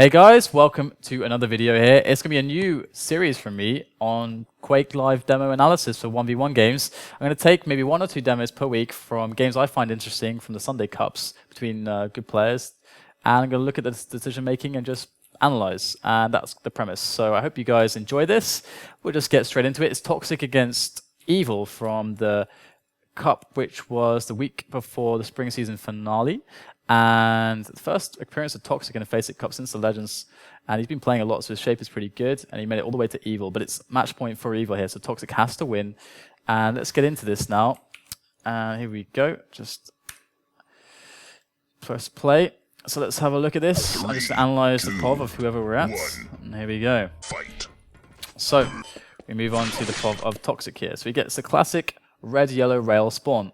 Hey guys, welcome to another video here. It's going to be a new series from me on QuakeLive demo analysis for 1v1 games. I'm going to take maybe 1 or 2 demos per week from games I find interesting from the Sunday Cups between good players. And I'm going to look at the decision making and just analyze. And that's the premise. So I hope you guys enjoy this. We'll just get straight into it. It's Toxic against Evil from the Cup, which was the week before the spring season finale. And the first appearance of Toxic in a Face It Cup since the Legends, and he's been playing a lot, so his shape is pretty good, and he made it all the way to Evil, but it's match point for Evil here, so Toxic has to win. And let's get into this now. Here we go, just press play. So let's have a look at this. I'll just analyze the POV of whoever we're at, and here we go. So we move on to the POV of Toxic here. So he gets the classic red-yellow rail spawn.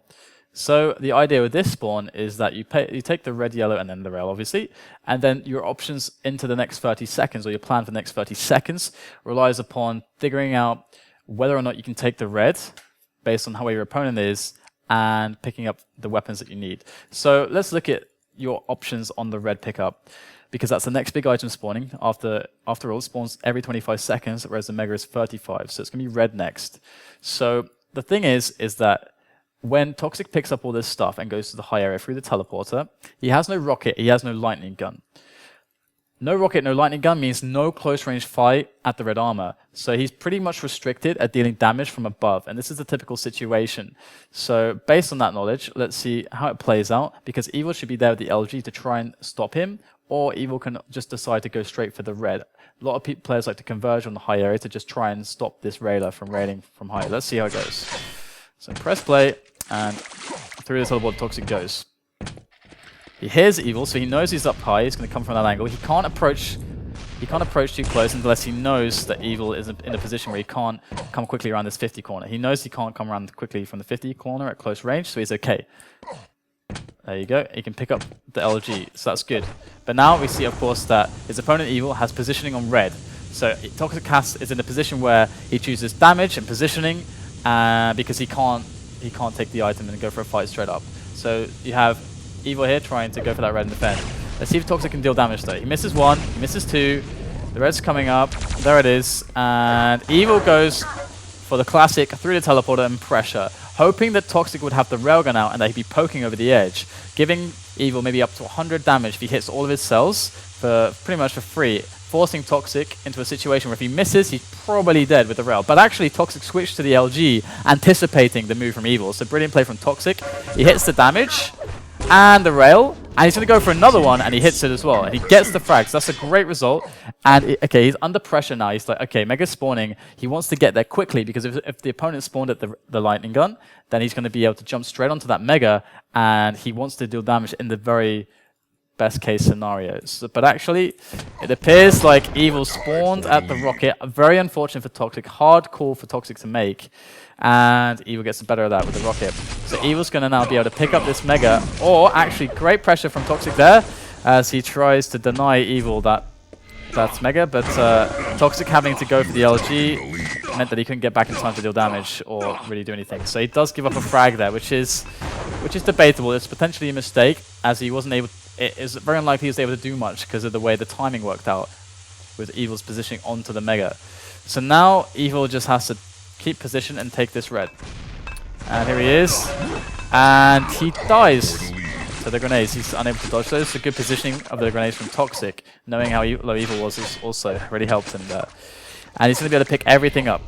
So the idea with this spawn is that you take the red, yellow, and then the rail, obviously, and then your options into the next 30 seconds, or your plan for the next 30 seconds, relies upon figuring out whether or not you can take the red, based on how your opponent is, and picking up the weapons that you need. So let's look at your options on the red pickup, because that's the next big item spawning. After all, it spawns every 25 seconds, whereas the Mega is 35, so it's going to be red next. So the thing is that when Toxic picks up all this stuff and goes to the high area through the teleporter, he has no rocket, he has no lightning gun. No rocket, no lightning gun means no close range fight at the red armor. So he's pretty much restricted at dealing damage from above, and this is the typical situation. So based on that knowledge, let's see how it plays out, because Evil should be there with the LG to try and stop him, or Evil can just decide to go straight for the red. A lot of players like to converge on the high area to just try and stop this railer from railing from high. Let's see how it goes. So press play. And through the teleport, Toxic goes. He hears Evil, so he knows he's up high. He's going to come from that angle. He can't approach too close unless he knows that Evil is in a position where he can't come quickly around this 50 corner. He knows he can't come around quickly from the 50 corner at close range, so he's okay. There you go. He can pick up the LG, so that's good. But now we see, of course, that his opponent Evil has positioning on red. So Toxic is in a position where he chooses damage and positioning because he can't take the item and go for a fight straight up. So you have Evil here trying to go for that red and defend. Let's see if Toxic can deal damage though. He misses 1, he misses 2, the red's coming up, there it is, and Evil goes for the classic through the teleporter and pressure, hoping that Toxic would have the railgun out and that he'd be poking over the edge, giving Evil maybe up to 100 damage if he hits all of his cells for pretty much for free, forcing Toxic into a situation where if he misses, he's probably dead with the rail. But actually, Toxic switched to the LG, anticipating the move from Evil. So brilliant play from Toxic. He hits the damage and the rail, and he's going to go for another one, and he hits it as well. And he gets the frags. That's a great result. And okay, he's under pressure now. He's like, okay, Mega's spawning. He wants to get there quickly, because if the opponent spawned at the lightning gun, then he's going to be able to jump straight onto that Mega, and he wants to deal damage in the very best case scenarios. But actually, it appears like Evil spawned at the rocket. Very unfortunate for Toxic. Hard call for Toxic to make. And Evil gets the better of that with the rocket. So Evil's going to now be able to pick up this Mega. Or actually, great pressure from Toxic there as he tries to deny Evil that's Mega. But Toxic having to go for the LG meant that he couldn't get back in time to deal damage or really do anything. So he does give up a frag there, which is debatable. It's potentially a mistake, as he wasn't able. It is very unlikely he was able to do much because of the way the timing worked out with Evil's positioning onto the Mega. So now Evil just has to keep position and take this red. And here he is. And he dies to the grenades. He's unable to dodge those. So good positioning of the grenades from Toxic. Knowing how low Evil was also really helped him there. And he's going to be able to pick everything up.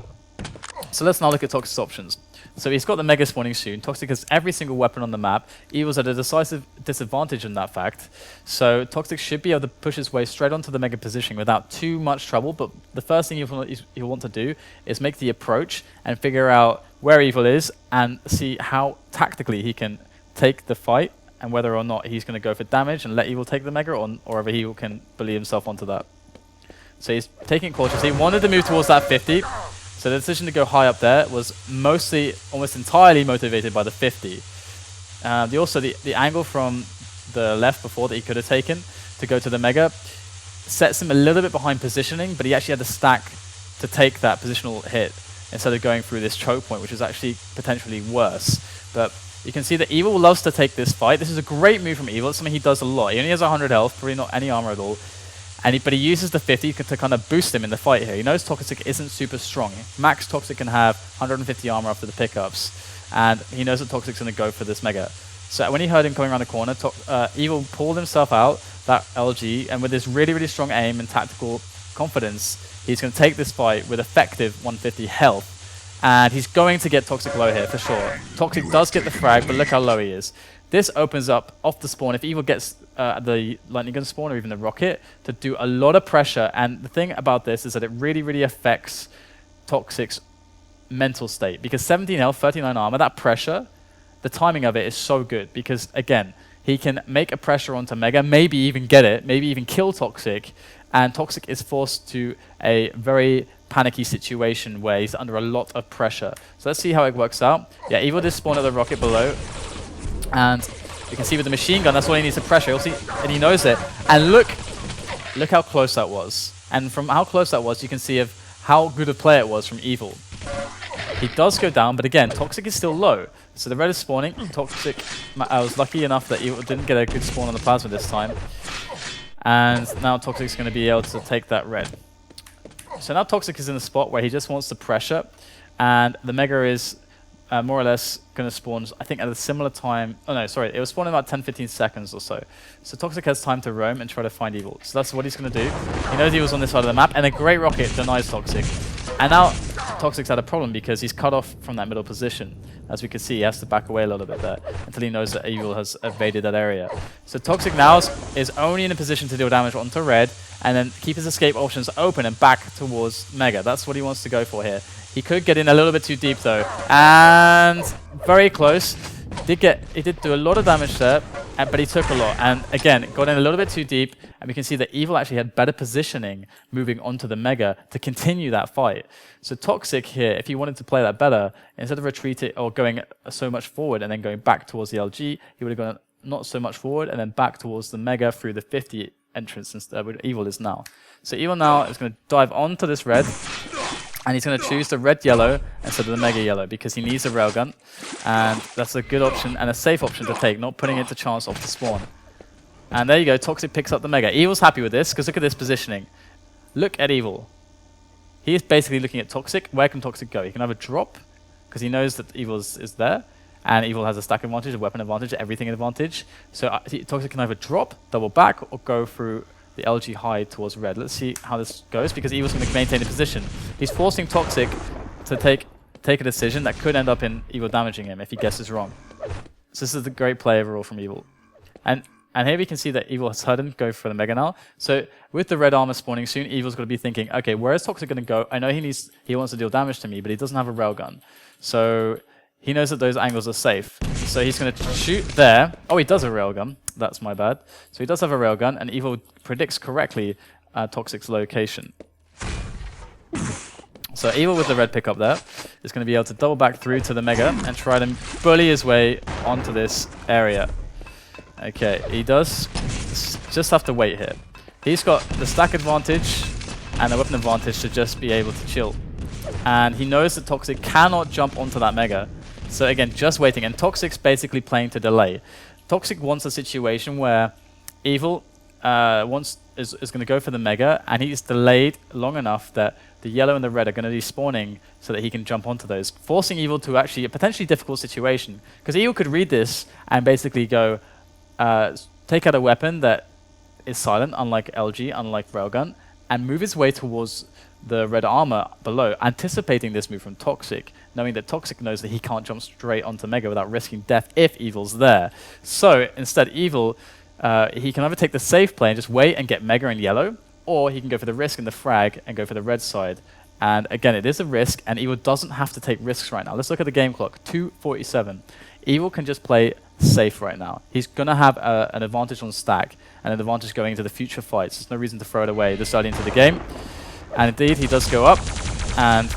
So let's now look at Toxic's options. So he's got the Mega spawning soon. Toxic has every single weapon on the map. Evil's at a decisive disadvantage in that fact. So Toxic should be able to push his way straight onto the Mega positioning without too much trouble. But the first thing he'll want to do is make the approach and figure out where Evil is and see how tactically he can take the fight and whether or not he's going to go for damage and let Evil take the Mega, or whether he can bully himself onto that. So he's taking it cautiously. He wanted to move towards that 50. So the decision to go high up there was mostly, almost entirely motivated by the 50. Also, the angle from the left before that he could have taken to go to the Mega sets him a little bit behind positioning, but he actually had the stack to take that positional hit instead of going through this choke point, which is actually potentially worse. But you can see that Evil loves to take this fight. This is a great move from Evil. It's something he does a lot. He only has 100 health, probably not any armor at all. But he uses the 50 to kind of boost him in the fight here. He knows Toxic isn't super strong. Max Toxic can have 150 armor after the pickups, and he knows that Toxic's going to go for this Mega. So when he heard him coming around the corner, Evil pulled himself out, that LG, and with this really, really strong aim and tactical confidence, he's going to take this fight with effective 150 health. And he's going to get Toxic low here, for sure. Toxic does get the frag, but look how low he is. This opens up off the spawn. If Evil gets the lightning gun spawn or even the rocket, to do a lot of pressure. And the thing about this is that it really, really affects Toxic's mental state. Because 17 health, 39 armor, that pressure, the timing of it is so good. Because, again, he can make a pressure onto Mega, maybe even get it, maybe even kill Toxic. And Toxic is forced to a very panicky situation where he's under a lot of pressure. So let's see how it works out. Yeah, Evil did spawn at the rocket below. And you can see with the machine gun, that's all he needs to pressure. You'll see, and he knows it. And look how close that was. And from how close that was, you can see of how good a play it was from Evil. He does go down, but again, Toxic is still low. So the red is spawning. Toxic, I was lucky enough that Evil didn't get a good spawn on the plasma this time. And now Toxic's going to be able to take that red. So now Toxic is in a spot where he just wants to pressure. And the Mega is more or less going to spawn, I think, at a similar time. Oh no, sorry, it was spawning about 10-15 seconds or so. So Toxic has time to roam and try to find Evil. So that's what he's going to do. He knows Evil's on this side of the map, and a great rocket denies Toxic. And now Toxic's had a problem because he's cut off from that middle position. As we can see, he has to back away a little bit there until he knows that Evil has evaded that area. So Toxic now is only in a position to deal damage onto red and then keep his escape options open and back towards Mega. That's what he wants to go for here. He could get in a little bit too deep though, and very close. He did do a lot of damage there, but he took a lot. And again, got in a little bit too deep, and we can see that Evil actually had better positioning moving onto the Mega to continue that fight. So Toxic here, if he wanted to play that better, instead of retreating or going so much forward and then going back towards the LG, he would have gone not so much forward and then back towards the Mega through the 50 entrance instead where Evil is now. So Evil now is going to dive onto this red, and he's going to choose the red-yellow instead of the Mega-yellow because he needs a railgun. And that's a good option and a safe option to take, not putting it to chance off the spawn. And there you go, Toxic picks up the Mega. Evil's happy with this because look at this positioning. Look at Evil. He is basically looking at Toxic. Where can Toxic go? He can have a drop because he knows that Evil is there. And Evil has a stack advantage, a weapon advantage, everything advantage. So Toxic can either drop, double back, or go through the LG high towards red. Let's see how this goes because Evil's going to maintain the position. He's forcing Toxic to take a decision that could end up in Evil damaging him if he guesses wrong. So this is a great play overall from Evil. And here we can see that Evil has heard him go for the Mega now. So with the red armor spawning soon, Evil's going to be thinking, okay, where is Toxic going to go? I know he wants to deal damage to me, but he doesn't have a railgun. So he knows that those angles are safe. So he's going to shoot there. Oh, he does have a railgun. That's my bad. So he does have a railgun, and Evil predicts correctly Toxic's location. So Evil with the red pickup there is going to be able to double back through to the Mega and try to bully his way onto this area. Okay, he does just have to wait here. He's got the stack advantage and the weapon advantage to just be able to chill. And he knows that Toxic cannot jump onto that Mega. So again, just waiting. And Toxic's basically playing to delay. Toxic wants a situation where Evil is going to go for the Mega, and he's delayed long enough that the yellow and the red are going to be spawning so that he can jump onto those, forcing Evil to actually a potentially difficult situation. Because Evil could read this and basically go, take out a weapon that is silent, unlike LG, unlike Railgun, and move his way towards the red armor below, anticipating this move from Toxic, knowing that Toxic knows that he can't jump straight onto Mega without risking death if Evil's there. So instead, Evil, he can either take the safe play and just wait and get Mega in yellow, or he can go for the risk and the frag and go for the red side. And again, it is a risk, and Evil doesn't have to take risks right now. Let's look at the game clock, 2:47. Evil can just play safe right now. He's going to have an advantage on stack and an advantage going into the future fights. There's no reason to throw it away this early into the game. And indeed, he does go up, and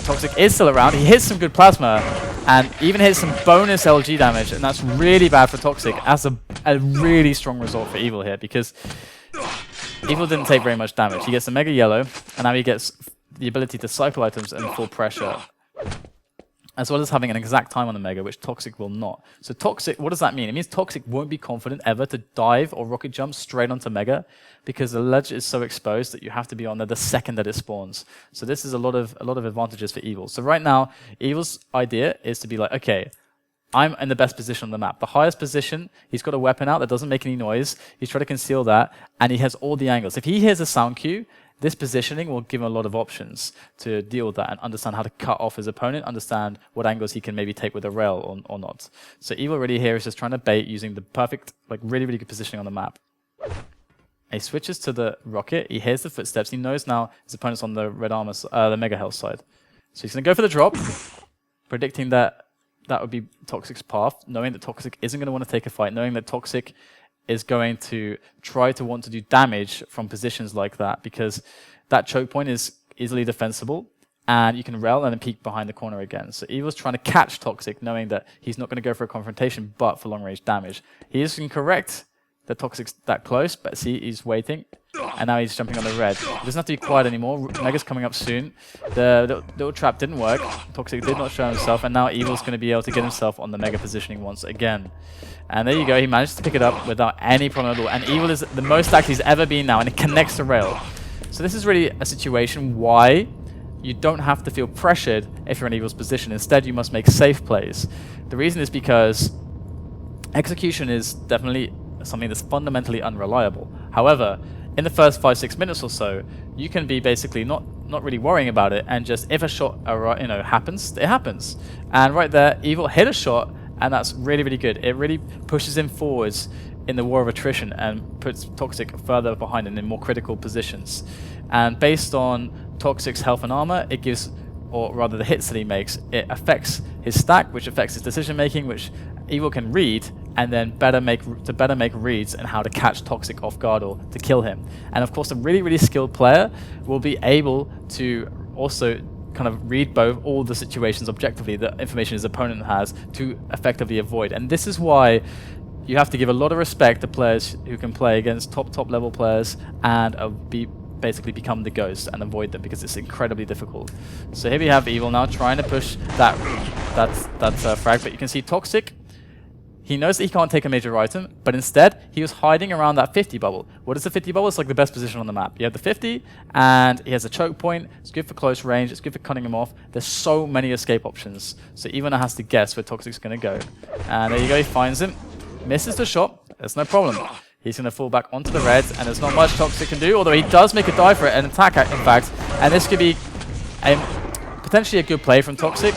Toxic is still around. He hits some good plasma, and even hits some bonus LG damage, and that's really bad for Toxic. That's a really strong result for Evil here, because Evil didn't take very much damage. He gets the Mega Yellow, and now he gets the ability to cycle items and full pressure. as well as having an exact time on the Mega, which Toxic will not. So Toxic, what does that mean? It means Toxic won't be confident ever to dive or rocket jump straight onto Mega, because the ledge is so exposed that you have to be on there the second that it spawns. So this is a lot of advantages for Evil. So right now, Evil's idea is to be like, okay, I'm in the best position on the map. The highest position, he's got a weapon out that doesn't make any noise. He's trying to conceal that, and he has all the angles. If he hears a sound cue, this positioning will give him a lot of options to deal with that and understand how to cut off his opponent, understand what angles he can maybe take with a rail or not. So Evil really here is just trying to bait using the perfect, like really, really good positioning on the map. He switches to the rocket, he hears the footsteps, he knows now his opponent's on the red armor, the Mega Health side. So he's going to go for the drop, predicting that that would be Toxic's path, knowing that Toxic isn't going to want to take a fight, knowing that Toxic is going to try to want to do damage from positions like that, because that choke point is easily defensible, and you can rail and then peek behind the corner again. So Evil's trying to catch Toxic, knowing that he's not going to go for a confrontation, but for long-range damage. He is incorrect that Toxic's that close, but see, he's waiting, and now he's jumping on the red. He doesn't have to be quiet anymore. Mega's coming up soon. The little trap didn't work. Toxic did not show himself, and now Evil's going to be able to get himself on the Mega positioning once again. And there you go, he managed to pick it up without any problem at all. And Evil is the most stacked he's ever been now, and it connects the rail. So this is really a situation why you don't have to feel pressured if you're in Evil's position. Instead, you must make safe plays. The reason is because execution is definitely something that's fundamentally unreliable. However, in the first 5-6 minutes or so, you can be basically not really worrying about it, and just if a shot happens, it happens. And right there, Evil hit a shot, and that's really, really good. It really pushes him forwards in the war of attrition and puts Toxic further behind and in more critical positions. And based on Toxic's health and armor, it gives, or rather the hits that he makes, it affects his stack, which affects his decision making, which Evil can read, and then better make reads and how to catch Toxic off guard or to kill him. And of course, a really, really skilled player will be able to also kind of read both all the situations objectively, the information his opponent has, to effectively avoid. And this is why you have to give a lot of respect to players who can play against top level players and basically become the ghost and avoid them, because it's incredibly difficult. So here we have Evil now trying to push that frag, but you can see Toxic, he knows that he can't take a major item, but instead he was hiding around that 50 bubble. What is the 50 bubble? It's like the best position on the map. You have the 50, and he has a choke point. It's good for close range. It's good for cutting him off. There's so many escape options. So Evil now has to guess where Toxic's going to go. And there you go, he finds him. Misses the shot. There's no problem. He's going to fall back onto the red, and there's not much Toxic can do, although he does make a dive for it, an attack, in fact. And this could be potentially a good play from Toxic.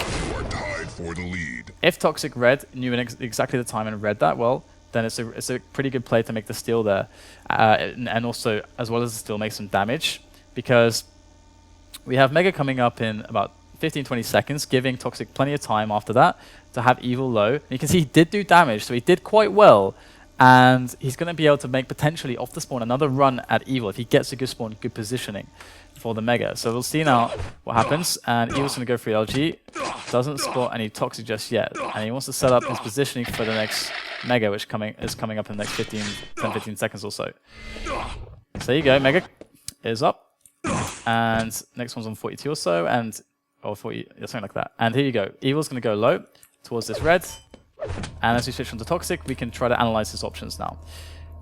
If Toxic read, knew exactly the time and read that well, then it's a pretty good play to make the steal there. And also, as well as the steal, make some damage, because we have Mega coming up in about 15-20 seconds, giving Toxic plenty of time after that to have Evil low. And you can see he did do damage, so he did quite well. And he's going to be able to make potentially off the spawn another run at Evil if he gets a good spawn, good positioning for the Mega. So we'll see now what happens. And Evil's going to go for LG. Doesn't spot any Toxic just yet. And he wants to set up his positioning for the next Mega, which is coming up in the next 10-15 seconds or so. So there you go, Mega is up. And next one's on 42 or so, or 40, something like that. And here you go. Evil's going to go low towards this red. And as we switch onto Toxic, we can try to analyze his options now.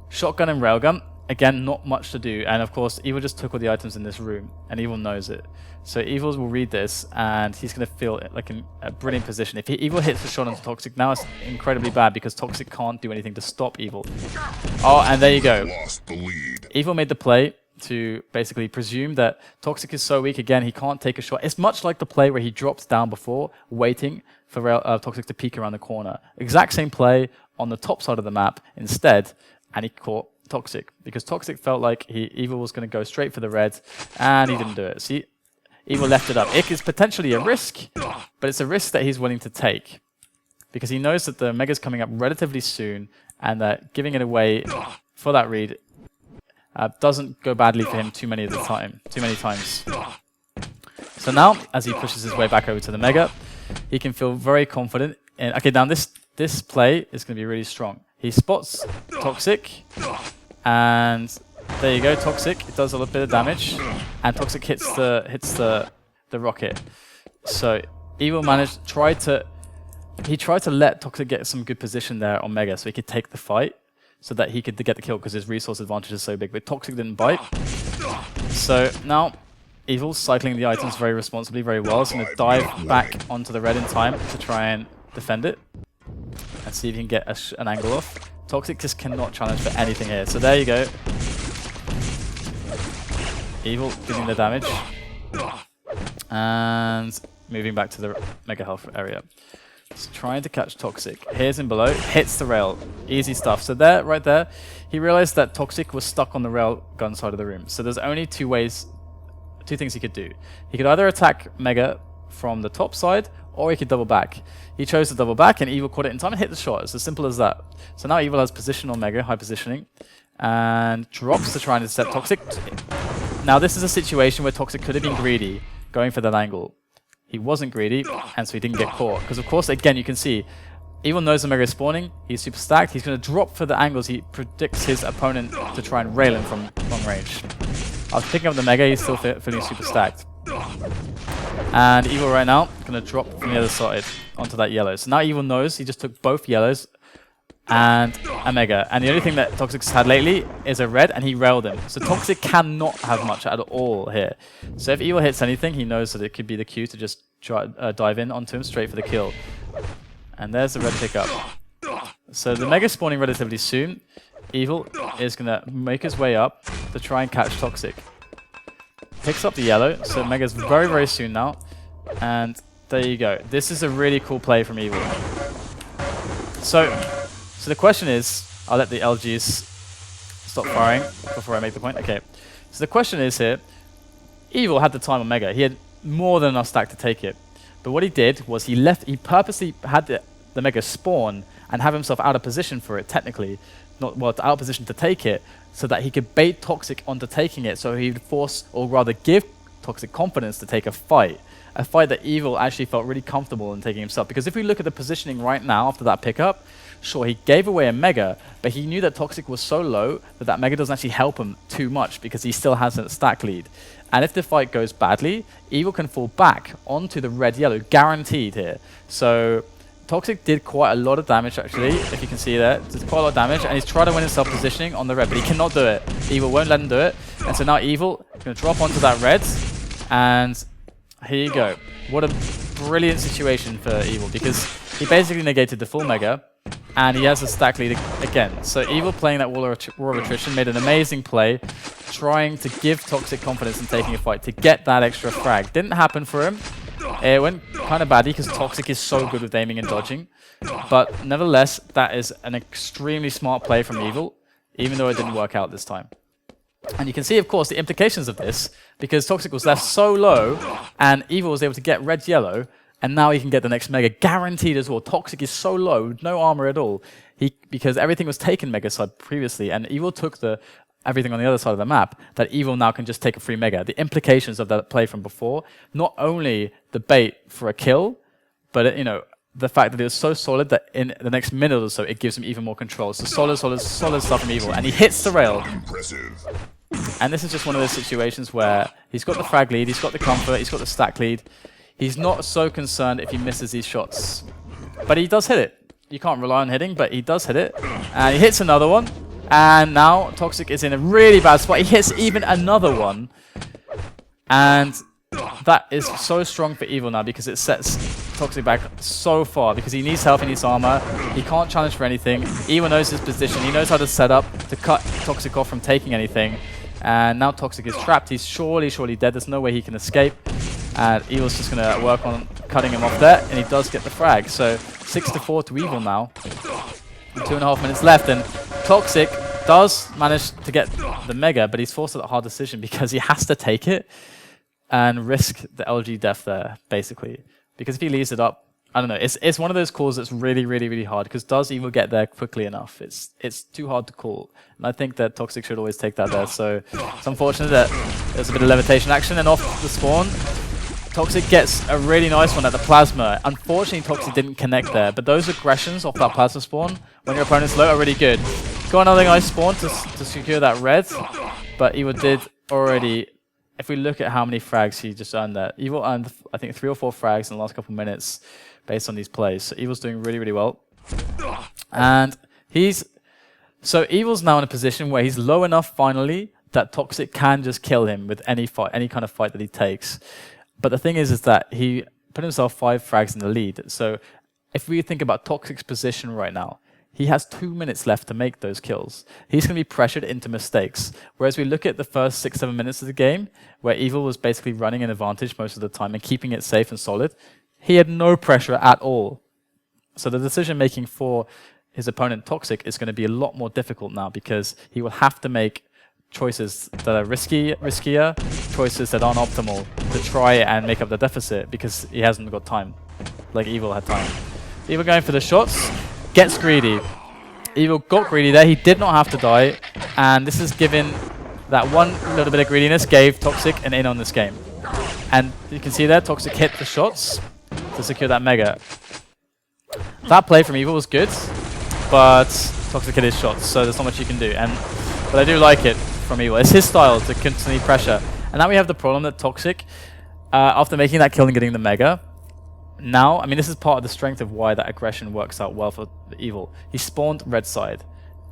Shotgun and railgun, again, not much to do. And of course, Evil just took all the items in this room, and Evil knows it. So Evil will read this, and he's going to feel like in a brilliant position. If Evil hits the shot onto Toxic, now it's incredibly bad because Toxic can't do anything to stop Evil. Oh, and there you go. Evil made the play to basically presume that Toxic is so weak, again, he can't take a shot. It's much like the play where he dropped down before, waiting for Toxic to peek around the corner. Exact same play on the top side of the map instead, and he caught Toxic, because Toxic felt like Evil was going to go straight for the red, and he didn't do it. See, Evil left it up. It is potentially a risk, but it's a risk that he's willing to take, because he knows that the Mega's coming up relatively soon, and that giving it away for that read doesn't go badly for him too many times. So now, as he pushes his way back over to the Mega, he can feel very confident. Okay, now this play is going to be really strong. He spots Toxic, and there you go, Toxic. It does a little bit of damage, and Toxic hits the rocket. So Evil tried to let Toxic get some good position there on Mega so he could take the fight, so that he could get the kill because his resource advantage is so big. But Toxic didn't bite. So now Evil's cycling the items very responsibly, very well. So he's going to dive back onto the red in time to try and defend it and see if he can get an angle off. Toxic just cannot challenge for anything here. So there you go. Evil giving the damage. And moving back to the Mega Health area. Just trying to catch Toxic. Here's him below. Hits the rail. Easy stuff. So there, right there, he realized that Toxic was stuck on the rail gun side of the room. So there's only two things he could do. He could either attack Mega from the top side, or he could double back. He chose to double back, and Evil caught it in time and hit the shot. It's as simple as that. So now Evil has position on Mega, high positioning, and drops to try and intercept Toxic. Now this is a situation where Toxic could have been greedy, going for that angle. He wasn't greedy, and so he didn't get caught. Because of course, again, you can see, Evil knows the Mega is spawning, he's super stacked, he's going to drop for the angles he predicts his opponent to try and rail him from long range. After picking up the Mega, he's still feeling super stacked. And Evil right now, going to drop from the other side onto that yellow. So now Evil knows he just took both yellows and a Mega. And the only thing that Toxic's had lately is a red, and he railed him. So Toxic cannot have much at all here. So if Evil hits anything, he knows that it could be the cue to just try dive in onto him straight for the kill. And there's the red pickup. So the Mega spawning relatively soon. Evil is going to make his way up to try and catch Toxic. Picks up the yellow, so Mega's very, very soon now. And there you go. This is a really cool play from Evil. So the question is, I'll let the LGs stop firing before I make the point. Okay. So the question is here, Evil had the time on Mega. He had more than enough stack to take it. But what he did was he purposely had the Mega spawn and have himself out of position for it, technically. Out of position to take it, so that he could bait Toxic onto taking it, so he would force, or rather give Toxic confidence to take a fight that Evil actually felt really comfortable in taking himself. Because if we look at the positioning right now after that pickup, sure, he gave away a Mega, but he knew that Toxic was so low that Mega doesn't actually help him too much because he still has a stack lead. And if the fight goes badly, Evil can fall back onto the red-yellow, guaranteed here. So Toxic did quite a lot of damage, actually, if you can see there. Did quite a lot of damage, and he's trying to win his self-positioning on the red, but he cannot do it. Evil won't let him do it. And so now Evil is going to drop onto that red, and here you go. What a brilliant situation for Evil, because he basically negated the full Mega, and he has a stack lead again. So Evil, playing that War of Attrition, made an amazing play, trying to give Toxic confidence in taking a fight, to get that extra frag. Didn't happen for him. It went kind of badly because Toxic is so good with aiming and dodging. But nevertheless, that is an extremely smart play from Evil, even though it didn't work out this time. And you can see, of course, the implications of this, because Toxic was left so low, and Evil was able to get red-yellow, and now he can get the next Mega, guaranteed as well. Toxic is so low, no armor at all, because everything was taken Mega side previously, and Evil took everything on the other side of the map, that Evil now can just take a free Mega. The implications of that play from before, not only the bait for a kill, but the fact that it was so solid that in the next minute or so, it gives him even more control. So solid stuff from Evil, and he hits the rail. And this is just one of those situations where he's got the frag lead, he's got the comfort, he's got the stack lead. He's not so concerned if he misses these shots. But he does hit it. You can't rely on hitting, but he does hit it. And he hits another one. And now Toxic is in a really bad spot. He hits even another one. And that is so strong for Evil now, because it sets Toxic back so far, because he needs health, he needs armor. He can't challenge for anything. Evil knows his position. He knows how to set up to cut Toxic off from taking anything. And now Toxic is trapped. He's surely dead. There's no way he can escape. And Evil's just going to work on cutting him off there. And he does get the frag. So 6-4 to Evil now. 2.5 minutes left. And Toxic does manage to get the Mega, but he's forced a hard decision because he has to take it and risk the LG death there, basically. Because if he leaves it up, I don't know. It's one of those calls that's really hard, because does Evil get there quickly enough? It's too hard to call. And I think that Toxic should always take that there. So it's unfortunate that there's a bit of levitation action, and off the spawn, Toxic gets a really nice one at the plasma. Unfortunately, Toxic didn't connect there, but those aggressions off that plasma spawn, when your opponent's low, are really good. Got another nice spawn to secure that red, but Evil did already if we look at how many frags he just earned there, Evil earned, I think, 3 or 4 frags in the last couple of minutes based on these plays. So Evil's doing really, really well. And so Evil's now in a position where he's low enough finally that Toxic can just kill him with any fight, any kind of fight that he takes. But the thing is that he put himself 5 frags in the lead. So if we think about Toxic's position right now, he has 2 minutes left to make those kills. He's going to be pressured into mistakes. Whereas we look at the first 6-7 minutes of the game, where Evil was basically running an advantage most of the time and keeping it safe and solid, he had no pressure at all. So the decision making for his opponent Toxic is going to be a lot more difficult now, because he will have to make choices that are riskier, choices that aren't optimal to try and make up the deficit, because he hasn't got time, like Evil had time. Evil going for the shots, gets greedy. Evil got greedy there, he did not have to die, and this is given that one little bit of greediness gave Toxic an in on this game. And you can see there, Toxic hit the shots to secure that Mega. That play from Evil was good, but Toxic hit his shots, so there's not much you can do. But I do like it from Evil. It's his style to constantly pressure. And now we have the problem that Toxic, after making that kill and getting the Mega, now, I mean, this is part of the strength of why that aggression works out well for Evil. He spawned red side,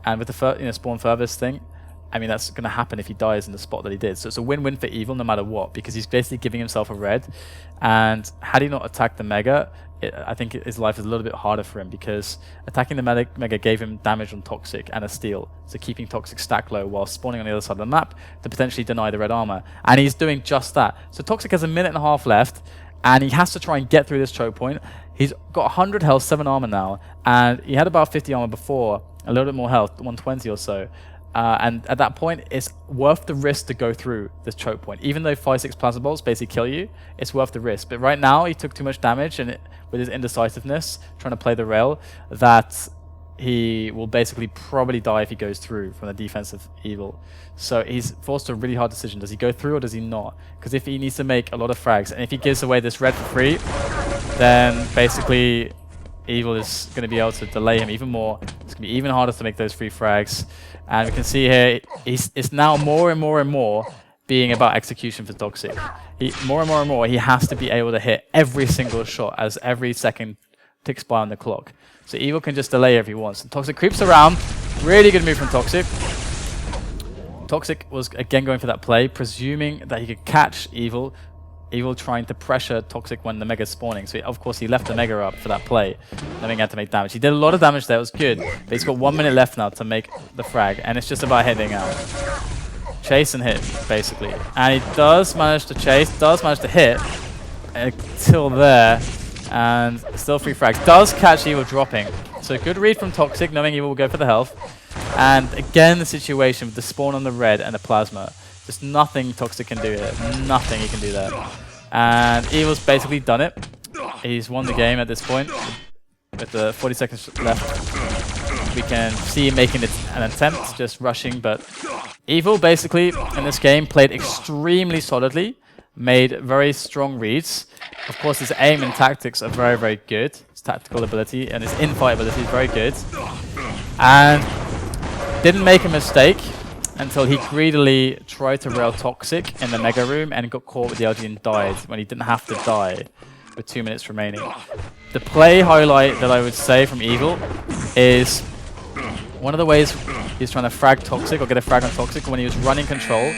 and with the spawn furthest thing, I mean, that's going to happen if he dies in the spot that he did. So it's a win-win for Evil no matter what, because he's basically giving himself a red. And had he not attacked the Mega, I think his life is a little bit harder for him, because attacking the Mega gave him damage on Toxic and a steal. So keeping Toxic stack low while spawning on the other side of the map to potentially deny the red armor. And he's doing just that. So Toxic has a minute and a half left, and he has to try and get through this choke point. He's got 100 health, 7 armor now, and he had about 50 armor before, a little bit more health, 120 or so. And at that point, it's worth the risk to go through this choke point. Even though 5-6 plasma bolts basically kill you, it's worth the risk. But right now, he took too much damage, and with his indecisiveness, trying to play the rail, that he will basically probably die if he goes through from the defensive Evil. So he's forced to a really hard decision. Does he go through or does he not? Because if he needs to make a lot of frags, and if he gives away this red for free, then basically Evil is going to be able to delay him even more. It's going to be even harder to make those free frags. And we can see here, it's now more and more and more being about execution for Toxic. More and more and more, he has to be able to hit every single shot as every second ticks by on the clock. So Evil can just delay if he wants. And Toxic creeps around. Really good move from Toxic. Toxic was again going for that play, presuming that he could catch Evil. Evil trying to pressure Toxic when the Mega's spawning. So of course he left the Mega up for that play, knowing he had to make damage. He did a lot of damage there, it was good. But he's got 1 minute left now to make the frag, and it's just about hitting out. Chase and hit, basically. And he does manage to chase, does manage to hit until there, and still 3 frags. Does catch Evil dropping. So good read from Toxic, knowing Evil will go for the health. And again, the situation with the spawn on the red and the plasma. There's nothing Toxic can do here. Nothing he can do there. And Evil's basically done it. He's won the game at this point. With the 40 seconds left, we can see him making an attempt, just rushing. But Evil basically, in this game, played extremely solidly. Made very strong reads. Of course, his aim and tactics are very, very good. His tactical ability and his in-fight ability is very good. And didn't make a mistake until he greedily tried to rail Toxic in the Mega Room and got caught with the LG and died when he didn't have to die with 2 minutes remaining. The play highlight that I would say from Evil is one of the ways he's trying to frag Toxic or get a frag on Toxic when he was running control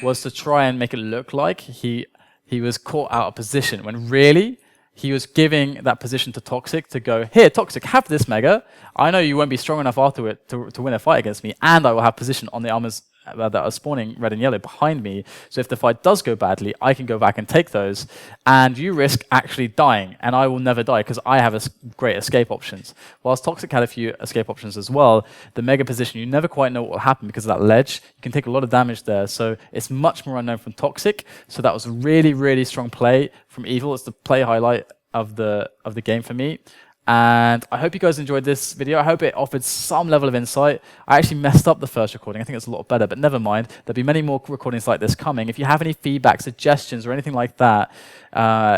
was to try and make it look like he was caught out of position, when really he was giving that position to Toxic to go, here, Toxic, have this Mega. I know you won't be strong enough after it to win a fight against me, and I will have position on the armors that are spawning red and yellow behind me. So if the fight does go badly, I can go back and take those, and you risk actually dying, and I will never die because I have great escape options. Whilst Toxic had a few escape options as well, the Mega position, you never quite know what will happen because of that ledge. You can take a lot of damage there, so it's much more unknown from Toxic. So that was a really, really strong play from Evil. It's the play highlight of the game for me. And I hope you guys enjoyed this video. I hope it offered some level of insight. I actually messed up the first recording. I think it's a lot better, but never mind. There'll be many more recordings like this coming. If you have any feedback, suggestions, or anything like that,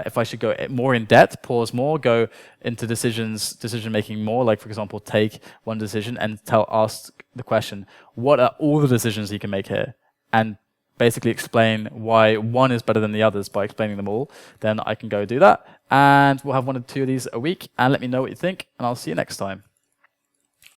if I should go more in depth, pause more, go into decision making more, like for example, take one decision and ask the question, what are all the decisions you can make here? And basically explain why one is better than the others by explaining them all, then I can go do that. And we'll have 1 or 2 of these a week. And let me know what you think, and I'll see you next time.